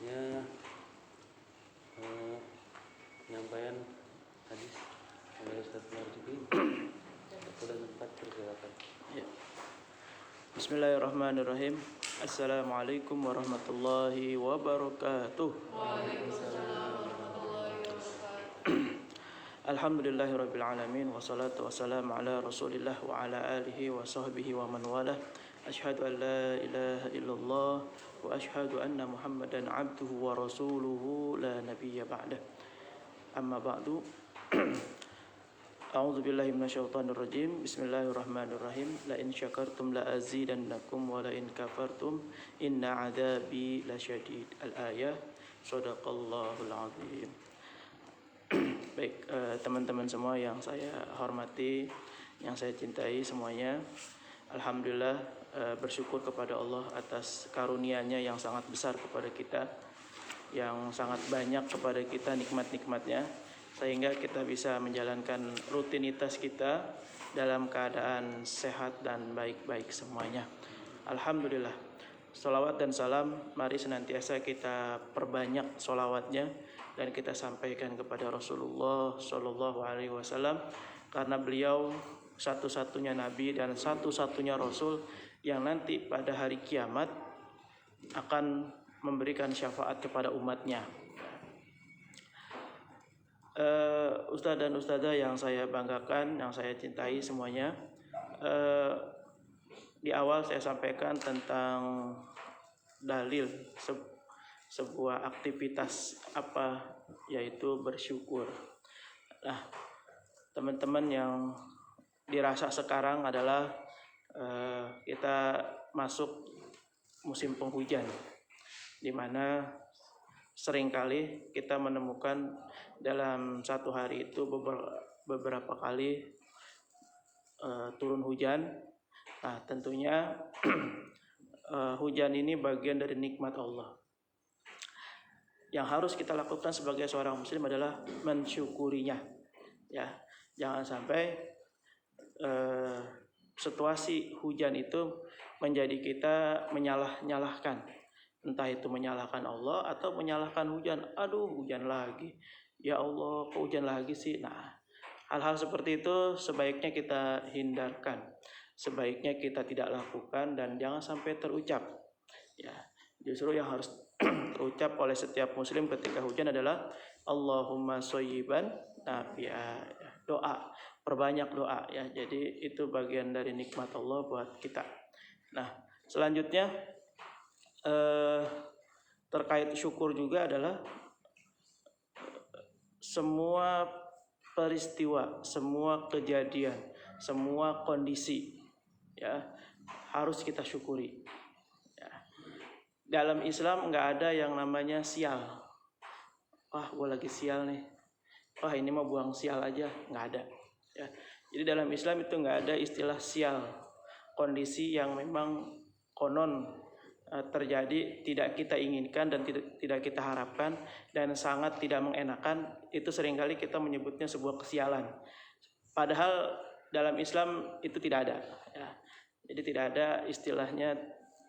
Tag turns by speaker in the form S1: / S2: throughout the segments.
S1: Ya, penyampaian hadis oleh Ustaz Marzuki. Sudah sempat persilakan.
S2: Ya. Bismillahirrahmanirrahim. Assalamualaikum warahmatullahi wabarakatuh.
S3: Waalaikumsalam warahmatullahi wabarakatuh.
S2: Alhamdulillahirabbil alamin wassalatu wassalamu ala Rasulillah wa ala alihi wa sahbihi wa man walah. Asyhadu an la ilaha illallah wa asyhadu anna Muhammadan abduhu wa rasuluhu la nabiyya ba'dah. Amma ba'du. A'udzu billahi minasyaitonir rajim. Bismillahirrahmanirrahim. La in syakartum la azidannakum wa la in kafartum inna 'adzabi lasyadid. Al-ayah. Shadaqallahul azim. Baik, teman-teman semua yang saya hormati, yang saya cintai semuanya. Alhamdulillah, bersyukur kepada Allah atas karunia-Nya yang sangat besar kepada kita, yang sangat banyak kepada kita nikmat-nikmatnya, sehingga kita bisa menjalankan rutinitas kita dalam keadaan sehat dan baik-baik semuanya. Alhamdulillah. Salawat dan salam mari senantiasa kita perbanyak salawatnya dan kita sampaikan kepada Rasulullah Shallallahu Alaihi Wasallam, karena beliau satu-satunya nabi dan satu-satunya rasul yang nanti pada hari kiamat akan memberikan syafaat kepada umatnya. Ustadz dan ustadzah yang saya banggakan, yang saya cintai semuanya, di awal saya sampaikan tentang dalil sebuah aktivitas apa, yaitu bersyukur. Nah, teman-teman, yang dirasa sekarang adalah kita masuk musim penghujan, di mana seringkali kita menemukan dalam satu hari itu beberapa kali turun hujan. Nah, tentunya hujan ini bagian dari nikmat Allah. Yang harus kita lakukan sebagai seorang muslim adalah mensyukurinya. Ya, jangan sampai situasi hujan itu menjadi kita menyalah-nyalahkan. Entah itu menyalahkan Allah atau menyalahkan hujan. Aduh, hujan lagi. Ya Allah, kok hujan lagi sih? Nah, hal-hal seperti itu sebaiknya kita hindarkan. Sebaiknya kita tidak lakukan dan jangan sampai terucap. Ya, justru yang harus terucap oleh setiap muslim ketika hujan adalah Allahumma shayyiban nafi'a. Doa, perbanyak doa ya. Jadi itu bagian dari nikmat Allah buat kita. Nah, selanjutnya terkait syukur juga adalah semua peristiwa, semua kejadian, semua kondisi ya harus kita syukuri. Ya. Dalam Islam nggak ada yang namanya sial. Wah, gue lagi sial nih. Wah, ini mah buang sial aja, nggak ada. Ya. Jadi dalam Islam itu nggak ada istilah sial. Kondisi yang memang konon terjadi tidak kita inginkan dan tidak kita harapkan dan sangat tidak mengenakan, itu seringkali kita menyebutnya sebuah kesialan. Padahal dalam Islam itu tidak ada. Ya. Jadi tidak ada istilahnya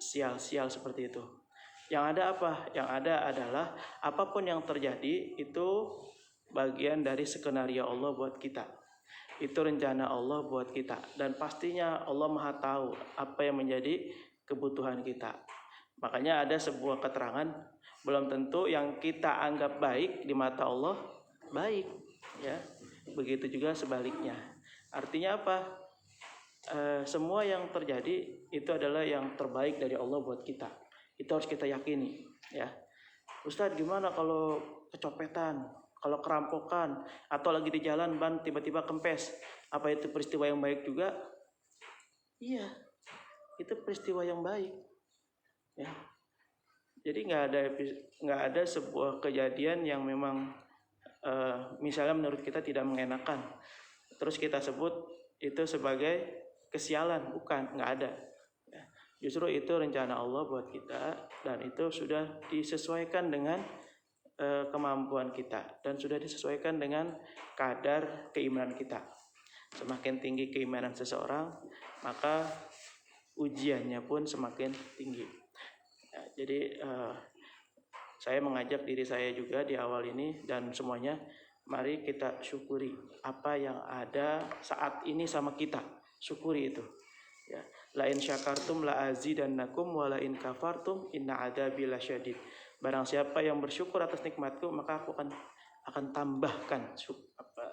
S2: sial-sial seperti itu. Yang ada apa? Yang ada adalah apapun yang terjadi itu bagian dari skenario Allah buat kita. Itu rencana Allah buat kita. Dan pastinya Allah Maha tahu apa yang menjadi kebutuhan kita. Makanya ada sebuah keterangan, belum tentu yang kita anggap baik di mata Allah baik. Ya. Begitu juga sebaliknya. Artinya apa? Semua yang terjadi itu adalah yang terbaik dari Allah buat kita. Itu harus kita yakini, ya. Ustadz, gimana kalau kecopetan, kalau kerampokan, atau lagi di jalan ban tiba-tiba kempes? Apa itu peristiwa yang baik juga? Iya, itu peristiwa yang baik, ya. Jadi nggak ada sebuah kejadian yang memang misalnya menurut kita tidak mengenakan, terus kita sebut itu sebagai kesialan. Bukan, nggak ada. Justru itu rencana Allah buat kita dan itu sudah disesuaikan dengan kemampuan kita dan sudah disesuaikan dengan kadar keimanan kita. Semakin tinggi keimanan seseorang, maka ujiannya pun semakin tinggi. Ya, jadi Saya mengajak diri saya juga di awal ini dan semuanya, mari kita syukuri apa yang ada saat ini sama kita. Syukuri itu. Ya, la in syakartum la azidannakum wa la in kafartum inna adzabi lasyadid. Barang siapa yang bersyukur atas nikmatku, maka aku akan tambahkan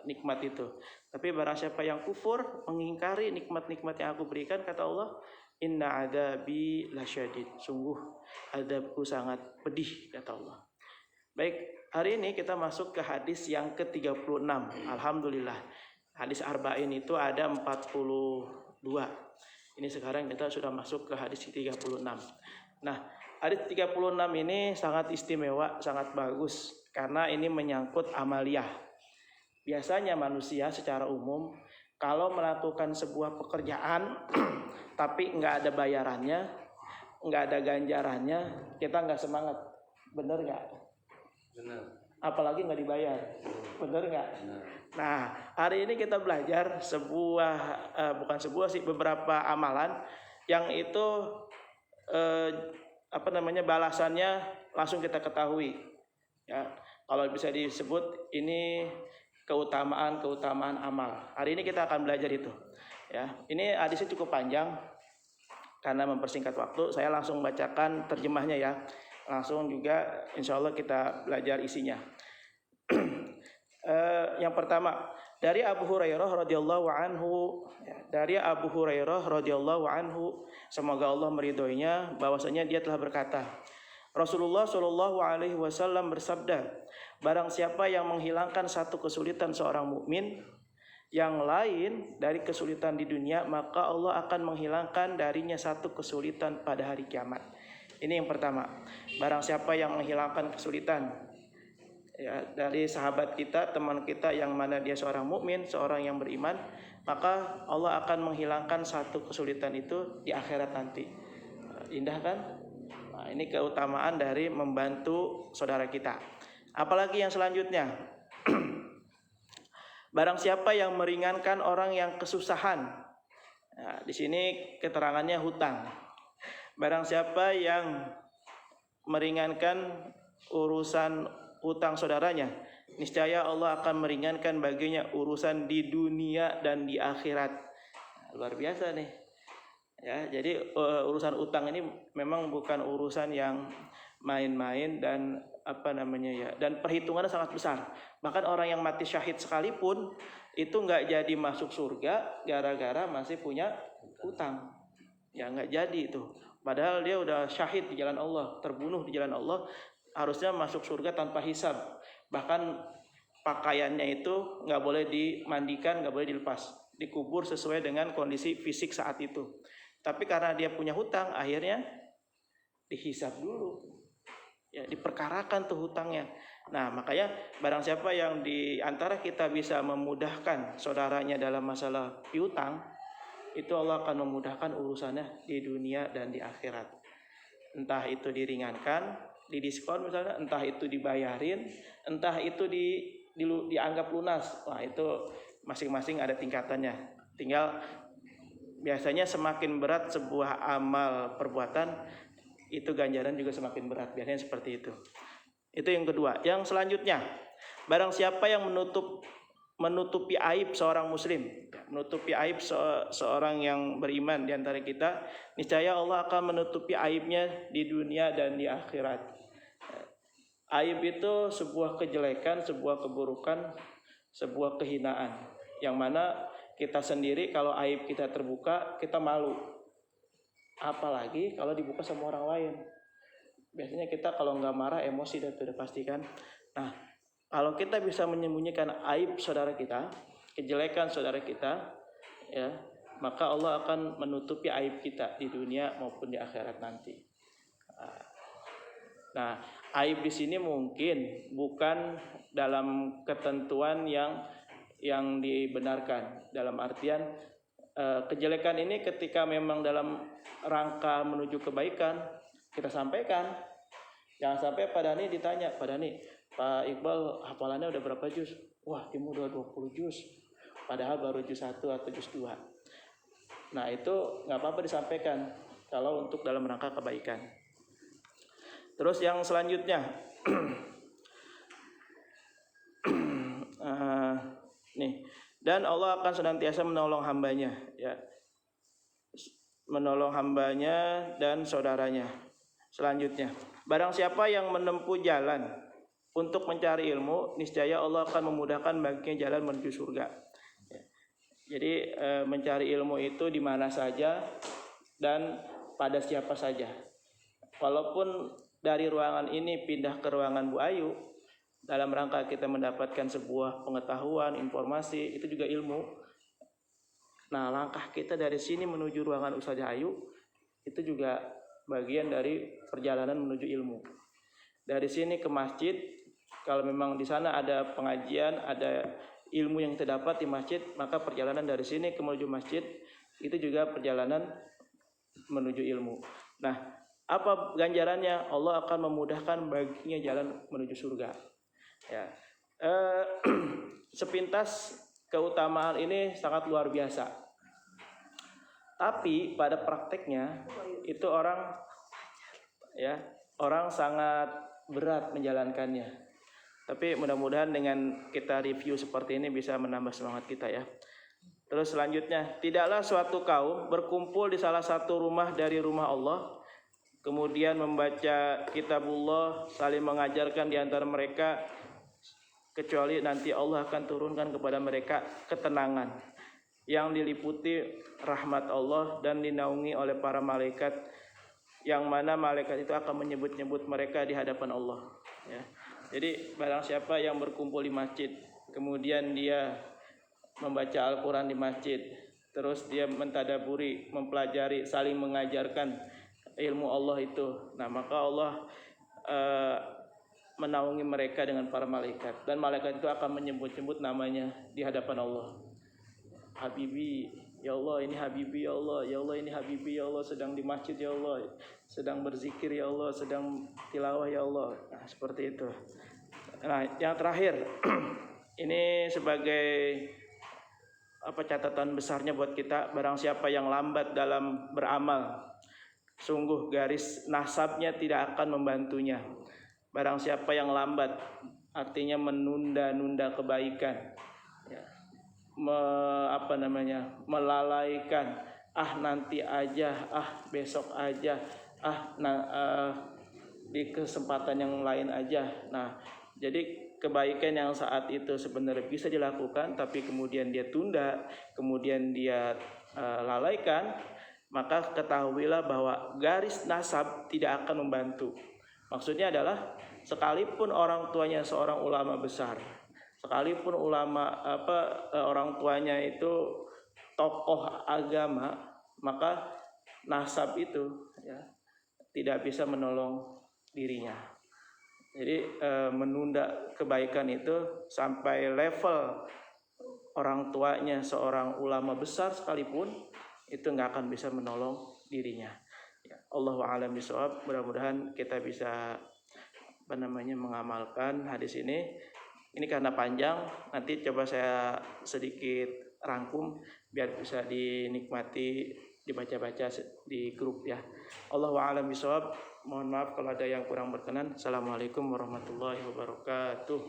S2: nikmat itu. Tapi barang siapa yang kufur, mengingkari nikmat-nikmat yang aku berikan, kata Allah, inna adzabi lasyadid. Sungguh azabku sangat pedih, kata Allah. Baik, hari ini kita masuk ke hadis yang ke-36. Alhamdulillah. Hadis arba'in itu ada 42. Ini sekarang kita sudah masuk ke hadis 36. Nah, hadis 36 ini sangat istimewa, sangat bagus karena ini menyangkut amaliyah. Biasanya manusia secara umum kalau melakukan sebuah pekerjaan tapi nggak ada bayarannya, nggak ada ganjarannya, kita nggak semangat. Bener nggak?
S1: Benar.
S2: Apalagi nggak dibayar. Bener nggak?
S1: Benar.
S2: Nah, hari ini kita belajar beberapa amalan yang itu balasannya langsung kita ketahui. Ya, kalau bisa disebut ini keutamaan amal. Hari ini kita akan belajar itu. Ya, ini hadisnya cukup panjang karena mempersingkat waktu. Saya langsung bacakan terjemahnya ya. Langsung juga insya Allah kita belajar isinya. Yang pertama dari Abu Hurairah radhiyallahu anhu, semoga Allah meridhoinya, bahwasanya dia telah berkata, Rasulullah Shallallahu alaihi wasallam bersabda, barang siapa yang menghilangkan satu kesulitan seorang mukmin yang lain dari kesulitan di dunia, maka Allah akan menghilangkan darinya satu kesulitan pada hari kiamat. Ini yang pertama. Barang siapa yang menghilangkan kesulitan ya, dari sahabat kita, teman kita yang mana dia seorang mukmin, seorang yang beriman, maka Allah akan menghilangkan satu kesulitan itu di akhirat nanti. Indah kan? Nah, ini keutamaan dari membantu saudara kita. Apalagi yang selanjutnya. Barang siapa yang meringankan orang yang kesusahan. Nah, di sini keterangannya hutang. Barang siapa yang meringankan urusan hutang saudaranya, niscaya Allah akan meringankan baginya urusan di dunia dan di akhirat. Luar biasa nih. Ya, jadi urusan utang ini memang bukan urusan yang main-main dan dan perhitungannya sangat besar. Bahkan orang yang mati syahid sekalipun itu nggak jadi masuk surga gara-gara masih punya utang. Ya nggak jadi itu. Padahal dia udah syahid di jalan Allah, terbunuh di jalan Allah, harusnya masuk surga tanpa hisab. Bahkan pakaiannya itu nggak boleh dimandikan, nggak boleh dilepas, dikubur sesuai dengan kondisi fisik saat itu. Tapi karena dia punya hutang, akhirnya dihisab dulu, ya diperkarakan tuh hutangnya. Nah makanya barang siapa yang di antara kita bisa memudahkan saudaranya dalam masalah piutang, itu Allah akan memudahkan urusannya di dunia dan di akhirat. Entah itu diringankan, didiskon misalnya, entah itu dibayarin, entah itu dianggap lunas. Wah itu masing-masing ada tingkatannya. Tinggal biasanya semakin berat sebuah amal perbuatan, itu ganjaran juga semakin berat. Biasanya seperti itu. Itu yang kedua. Yang selanjutnya, barang siapa yang menutupi aib seorang muslim, menutupi aib seorang yang beriman di antara kita, niscaya Allah akan menutupi aibnya di dunia dan di akhirat. Aib itu sebuah kejelekan, sebuah keburukan, sebuah kehinaan, yang mana kita sendiri kalau aib kita terbuka, kita malu. Apalagi kalau dibuka sama orang lain. Biasanya kita kalau nggak marah, emosi udah pasti kan. Nah, kalau kita bisa menyembunyikan aib saudara kita, kejelekan saudara kita, ya, maka Allah akan menutupi aib kita di dunia maupun di akhirat nanti. Nah, aib di sini mungkin bukan dalam ketentuan yang dibenarkan. Dalam artian kejelekan ini ketika memang dalam rangka menuju kebaikan, kita sampaikan. Jangan sampai Pak Dhani ditanya, Pak Dhani, Pak Iqbal hafalannya udah berapa juz? Wah, dia udah 20 juz. Padahal baru juz 1 atau juz 2. Nah, itu nggak apa-apa disampaikan kalau untuk dalam rangka kebaikan. Terus yang selanjutnya, nih, dan Allah akan senantiasa menolong hambanya, ya, menolong hambanya dan saudaranya. Selanjutnya, barang siapa yang menempuh jalan untuk mencari ilmu, niscaya Allah akan memudahkan baginya jalan menuju surga. Jadi mencari ilmu itu di mana saja dan pada siapa saja. Walaupun dari ruangan ini pindah ke ruangan Bu Ayu, dalam rangka kita mendapatkan sebuah pengetahuan, informasi, itu juga ilmu. Nah, langkah kita dari sini menuju ruangan Ustazah Ayu itu juga bagian dari perjalanan menuju ilmu. Dari sini ke masjid, kalau memang di sana ada pengajian, ada ilmu yang kita dapat di masjid, maka perjalanan dari sini ke menuju masjid itu juga perjalanan menuju ilmu. Nah, apa ganjarannya? Allah akan memudahkan baginya jalan menuju surga. Ya, sepintas keutamaan ini sangat luar biasa. Tapi pada prakteknya itu orang sangat berat menjalankannya. Tapi mudah-mudahan dengan kita review seperti ini bisa menambah semangat kita ya. Terus selanjutnya, tidaklah suatu kaum berkumpul di salah satu rumah dari rumah Allah, kemudian membaca kitabullah, saling mengajarkan di antara mereka, kecuali nanti Allah akan turunkan kepada mereka ketenangan yang diliputi rahmat Allah dan dinaungi oleh para malaikat, yang mana malaikat itu akan menyebut-nyebut mereka di hadapan Allah, ya. Jadi barang siapa yang berkumpul di masjid, kemudian dia membaca Al-Quran di masjid, terus dia mentadaburi, mempelajari, saling mengajarkan ilmu Allah itu, nah maka Allah menaungi mereka dengan para malaikat, dan malaikat itu akan menyebut-nyebut namanya di hadapan Allah. Habibi, ya Allah ini Habibi, ya Allah, ya Allah ini Habibi, ya Allah sedang di masjid, ya Allah sedang berzikir, ya Allah sedang tilawah, ya Allah. Nah, seperti itu. Nah, yang terakhir ini sebagai catatan besarnya buat kita, barang siapa yang lambat dalam beramal, sungguh garis nasabnya tidak akan membantunya. Barang siapa yang lambat, artinya menunda-nunda kebaikan, ya, melalaikan, nanti aja, besok aja, di kesempatan yang lain aja. Nah, jadi kebaikan yang saat itu sebenarnya bisa dilakukan, tapi kemudian dia tunda, kemudian dia lalaikan, maka ketahuilah bahwa garis nasab tidak akan membantu. Maksudnya adalah sekalipun orang tuanya seorang ulama besar, sekalipun orang tuanya itu tokoh agama, maka nasab itu ya tidak bisa menolong dirinya. Jadi menunda kebaikan itu sampai level orang tuanya seorang ulama besar sekalipun itu nggak akan bisa menolong dirinya. Ya, Allahu a'lam bishawab. Mudah-mudahan kita bisa mengamalkan hadis ini. Ini karena panjang, nanti coba saya sedikit rangkum biar bisa dinikmati, dibaca-baca di grup ya. Allahu a'lam bishawab. Mohon maaf kalau ada yang kurang berkenan. Assalamualaikum warahmatullahi wabarakatuh.